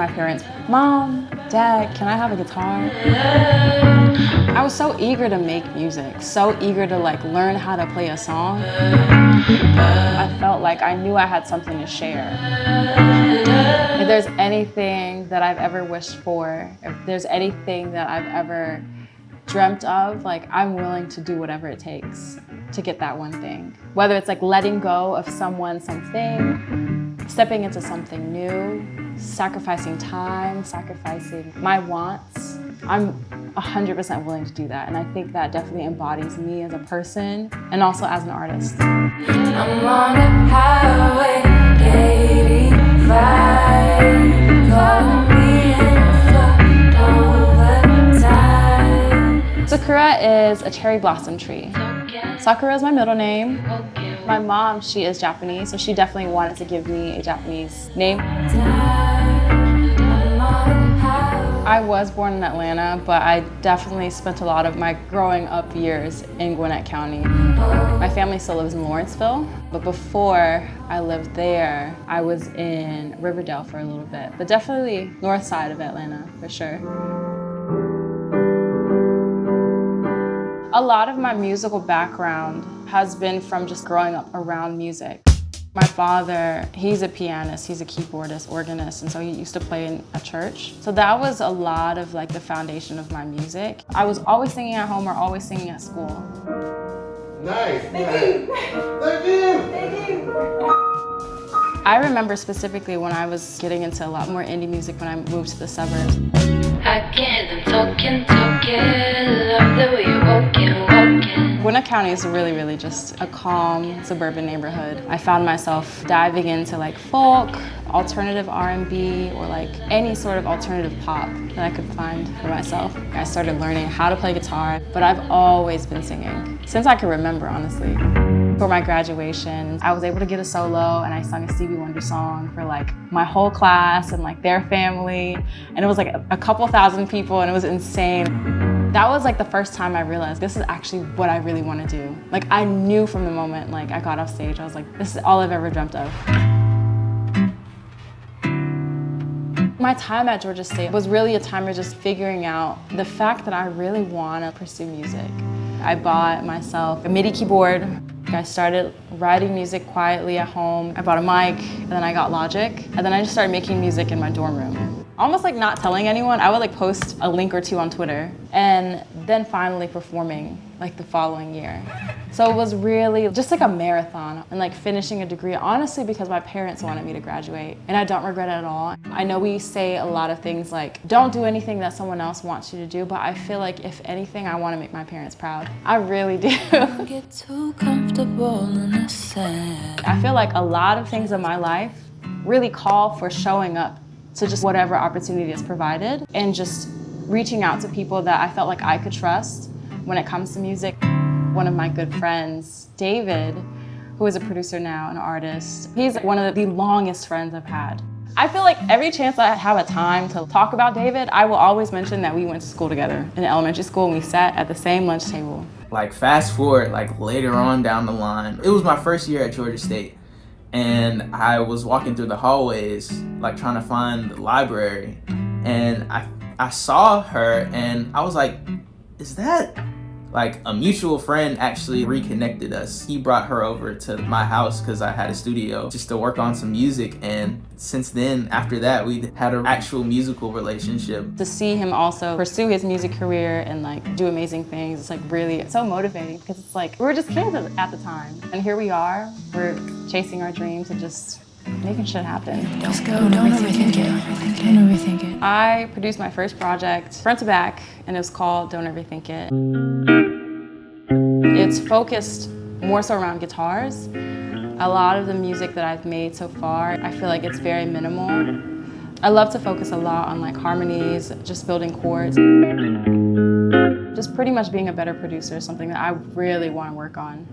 parents, "Mom, Dad, can I have a guitar?" I was so eager to make music, so eager to like learn how to play a song. I felt like I knew I had something to share. If there's anything that I've ever wished for, if there's anything that I've ever dreamt of, like I'm willing to do whatever it takes to get that one thing. Whether it's like letting go of someone, something, stepping into something new, sacrificing time, sacrificing my wants, I'm 100% willing to do that. And I think that definitely embodies me as a person and also as an artist. I'm on a highway 85, call me and float over time. Sakura is a cherry blossom tree. Sakura is my middle name. My mom, she is Japanese, so she definitely wanted to give me a Japanese name. I was born in Atlanta, but I definitely spent a lot of my growing up years in Gwinnett County. My family still lives in Lawrenceville, but before I lived there, I was in Riverdale for a little bit, but definitely north side of Atlanta, for sure. A lot of my musical background has been from just growing up around music. My father, he's a pianist, he's a keyboardist, organist, and so he used to play in a church. So that was a lot of like the foundation of my music. I was always singing at home or always singing at school. Nice. Thank you. Thank you. Thank you. I remember specifically when I was getting into a lot more indie music when I moved to the suburbs. I can't hear them talking. Love the way you're walking. Gwinnett County is really just a calm suburban neighborhood. I found myself diving into like folk, alternative R&B, or like any sort of alternative pop that I could find for myself. I started learning how to play guitar, but I've always been singing, since I can remember, honestly. For my graduation, I was able to get a solo and I sung a Stevie Wonder song for like my whole class and like their family. And it was like a couple thousand people and it was insane. That was like the first time I realized this is actually what I really want to do. Like I knew from the moment like I got off stage, I was like, this is all I've ever dreamt of. My time at Georgia State was really a time of just figuring out the fact that I really want to pursue music. I bought myself a MIDI keyboard. I started writing music quietly at home. I bought a mic, and then I got Logic, and then I just started making music in my dorm room. Almost like not telling anyone, I would like post a link or two on Twitter, and then finally performing like the following year. So it was really just like a marathon and like finishing a degree, honestly, because my parents wanted me to graduate, and I don't regret it at all. I know we say a lot of things like, don't do anything that someone else wants you to do, but I feel like if anything, I want to make my parents proud. I really do. Get too comfortable in the sand. I feel like a lot of things in my life really call for showing up to just whatever opportunity is provided and just reaching out to people that I felt like I could trust when it comes to music. One of my good friends, David, who is a producer now, an artist, he's one of the longest friends I've had. I feel like every chance I have a time to talk about David, I will always mention that we went to school together in elementary school and we sat at the same lunch table. Like fast forward, like later on down the line, it was my first year at Georgia State. And I was walking through the hallways, like trying to find the library. And I saw her and I was like, is that like a mutual friend actually reconnected us? He brought her over to my house because I had a studio just to work on some music. And since then, after that, we had an actual musical relationship. To see him also pursue his music career and like do amazing things, it's like really so motivating because it's like we were just kids at the time. And here we are, we're chasing our dreams and just making shit happen. Just go, don't overthink it. Don't overthink it. I produced my first project, front to back, and it was called Don't Overthink It. It's focused more so around guitars. A lot of the music that I've made so far, I feel like it's very minimal. I love to focus a lot on like harmonies, just building chords. Just pretty much being a better producer is something that I really want to work on.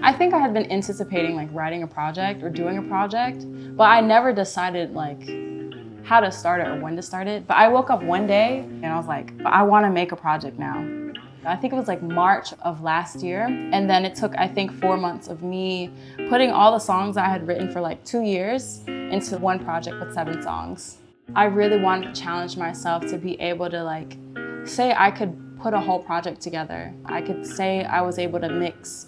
I think I had been anticipating like writing a project or doing a project, but I never decided like how to start it or when to start it. But I woke up one day and I was like, I want to make a project now. I think it was like March of last year. And then it took, I think, 4 months of me putting all the songs I had written for like 2 years into one project with 7 songs. I really wanted to challenge myself to be able to like, say I could put a whole project together. I could say I was able to mix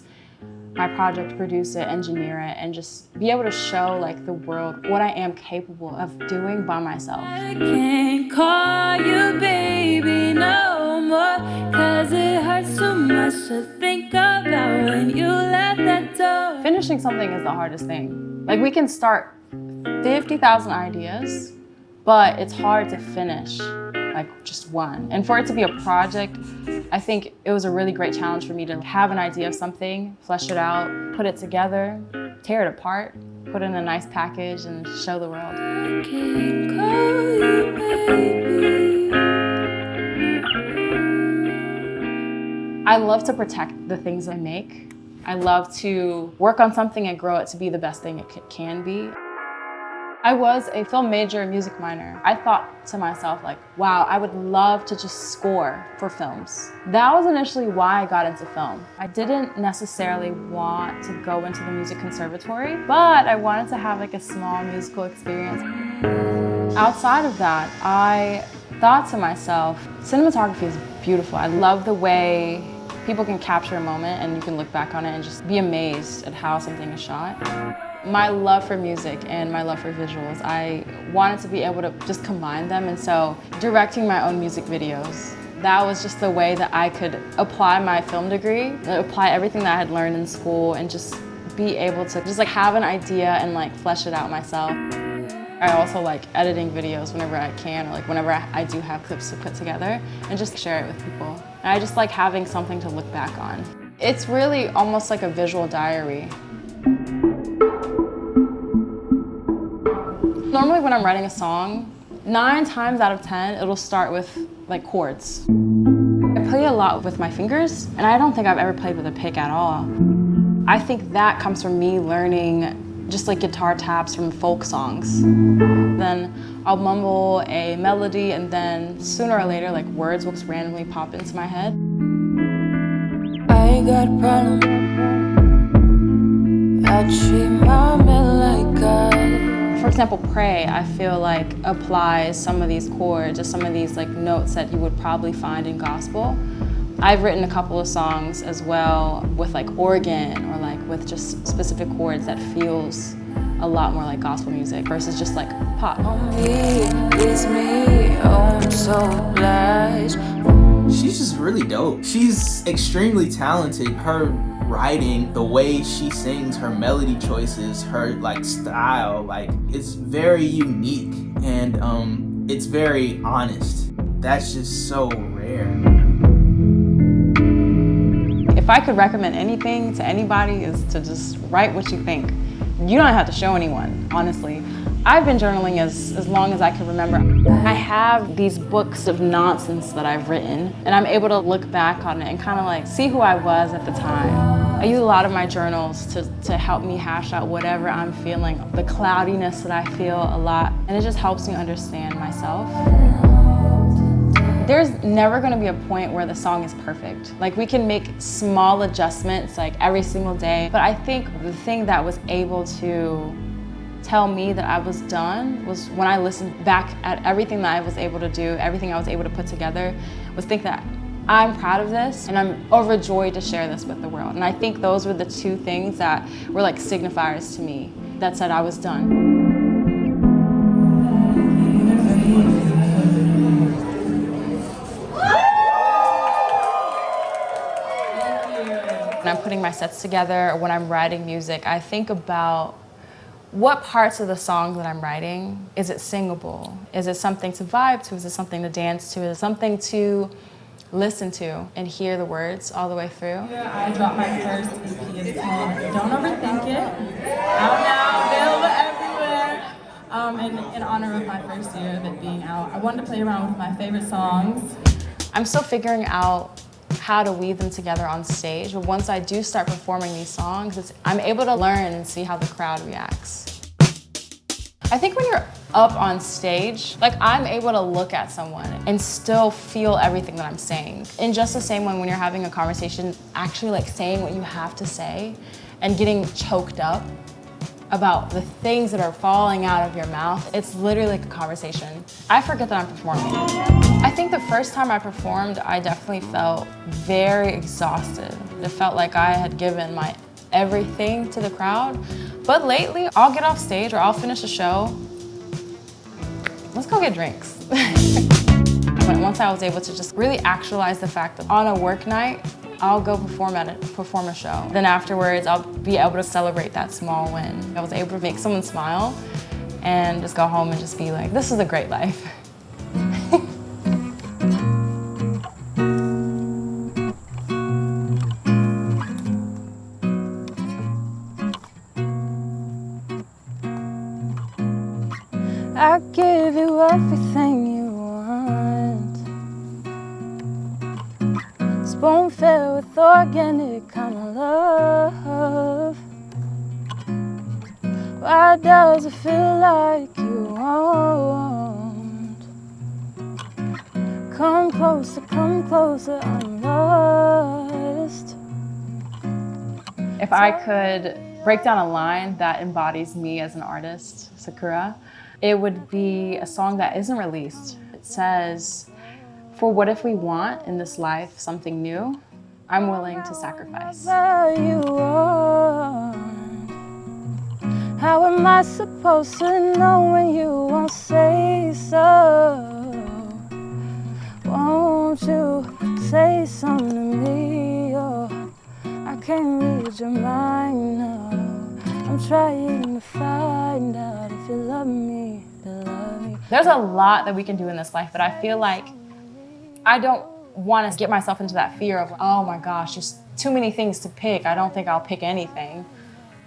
my project, produce it, engineer it, and just be able to show like the world what I am capable of doing by myself. I can't call you baby no more, 'cause it hurts too much to think about when you left that door. Finishing something is the hardest thing. Like we can start 50,000 ideas, but it's hard to finish like just one. And for it to be a project, I think it was a really great challenge for me to have an idea of something, flesh it out, put it together, tear it apart, put it in a nice package and show the world. I can't call you baby. I love to protect the things I make. I love to work on something and grow it to be the best thing it can be. I was a film major, music minor. I thought to myself like, wow, I would love to just score for films. That was initially why I got into film. I didn't necessarily want to go into the music conservatory, but I wanted to have like a small musical experience. Outside of that, I thought to myself, cinematography is beautiful. I love the way people can capture a moment and you can look back on it and just be amazed at how something is shot. My love for music and my love for visuals, I wanted to be able to just combine them, and so directing my own music videos, that was just the way that I could apply my film degree, apply everything that I had learned in school and just be able to just like have an idea and like flesh it out myself. I also like editing videos whenever I can, or like whenever I do have clips to put together and just share it with people. And I just like having something to look back on. It's really almost like a visual diary. Normally when I'm writing a song, 9 times out of 10, it'll start with like chords. I play a lot with my fingers, and I don't think I've ever played with a pick at all. I think that comes from me learning just like guitar taps from folk songs. Then I'll mumble a melody, and then sooner or later, like words will just randomly pop into my head. I got a problem. I treat my man like God. For example, Pray, I feel like applies some of these chords or some of these like notes that you would probably find in gospel. I've written a couple of songs as well with like organ or like with just specific chords that feels a lot more like gospel music versus just like pop. It's me, oh, I'm so obliged. She's just really dope. She's extremely talented. Her writing, the way she sings, her melody choices, her like style, like it's very unique and it's very honest. That's just so rare. If I could recommend anything to anybody is to just write what you think. You don't have to show anyone, honestly. I've been journaling as long as I can remember. I have these books of nonsense that I've written, and I'm able to look back on it and kind of like see who I was at the time. I use a lot of my journals to help me hash out whatever I'm feeling, the cloudiness that I feel a lot, and it just helps me understand myself. There's never gonna be a point where the song is perfect. Like we can make small adjustments like every single day, but I think the thing that was able to tell me that I was done was when I listened back at everything that I was able to do, everything I was able to put together, was think that I'm proud of this and I'm overjoyed to share this with the world. And I think those were the two things that were like signifiers to me that said I was done. When I'm putting my sets together or when I'm writing music, I think about what parts of the song that I'm writing, is it singable? Is it something to vibe to? Is it something to dance to? Is it something to listen to and hear the words all the way through? I dropped my first EP. It's called Don't Overthink It. Out now, available everywhere. And in honor of my first year of it being out, I wanted to play around with my favorite songs. I'm still figuring out how to weave them together on stage, but once I do start performing these songs, I'm able to learn and see how the crowd reacts. I think when you're up on stage, like I'm able to look at someone and still feel everything that I'm saying. In just the same way when you're having a conversation, actually like saying what you have to say and getting choked up about the things that are falling out of your mouth. It's literally like a conversation. I forget that I'm performing. I think the first time I performed, I definitely felt very exhausted. It felt like I had given my everything to the crowd. But lately, I'll get off stage or I'll finish a show. Let's go get drinks. But once I was able to just really actualize the fact that on a work night, I'll go perform a show. Then afterwards, I'll be able to celebrate that small win. I was able to make someone smile and just go home and just be like, this is a great life. I give you everything you want. Spoon filled with organic kind of love. Why does it feel like you won't? Come closer, I'm lost. If I could break down a line that embodies me as an artist, Sakura, it would be a song that isn't released. It says, for what if we want in this life something new, I'm willing to sacrifice. How am I supposed to know when you won't say so? Won't you say something to me? Oh, I can't read your mind now. I'm trying to find out if you love me, There's a lot that we can do in this life, but I feel like I don't want to get myself into that fear of, oh my gosh, there's too many things to pick. I don't think I'll pick anything.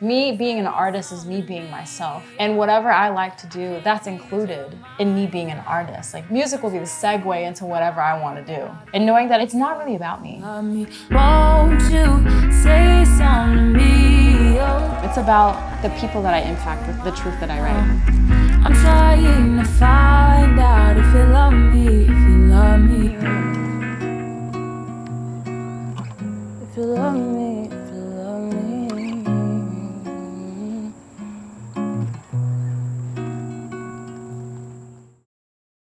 Me being an artist is me being myself. And whatever I like to do, that's included in me being an artist. Like music will be the segue into whatever I want to do. And knowing that it's not really about me. Won't you say something to me? Oh. It's about the people that I impact with the truth that I write. I'm trying to find out if you love me, if you love me. If you love me.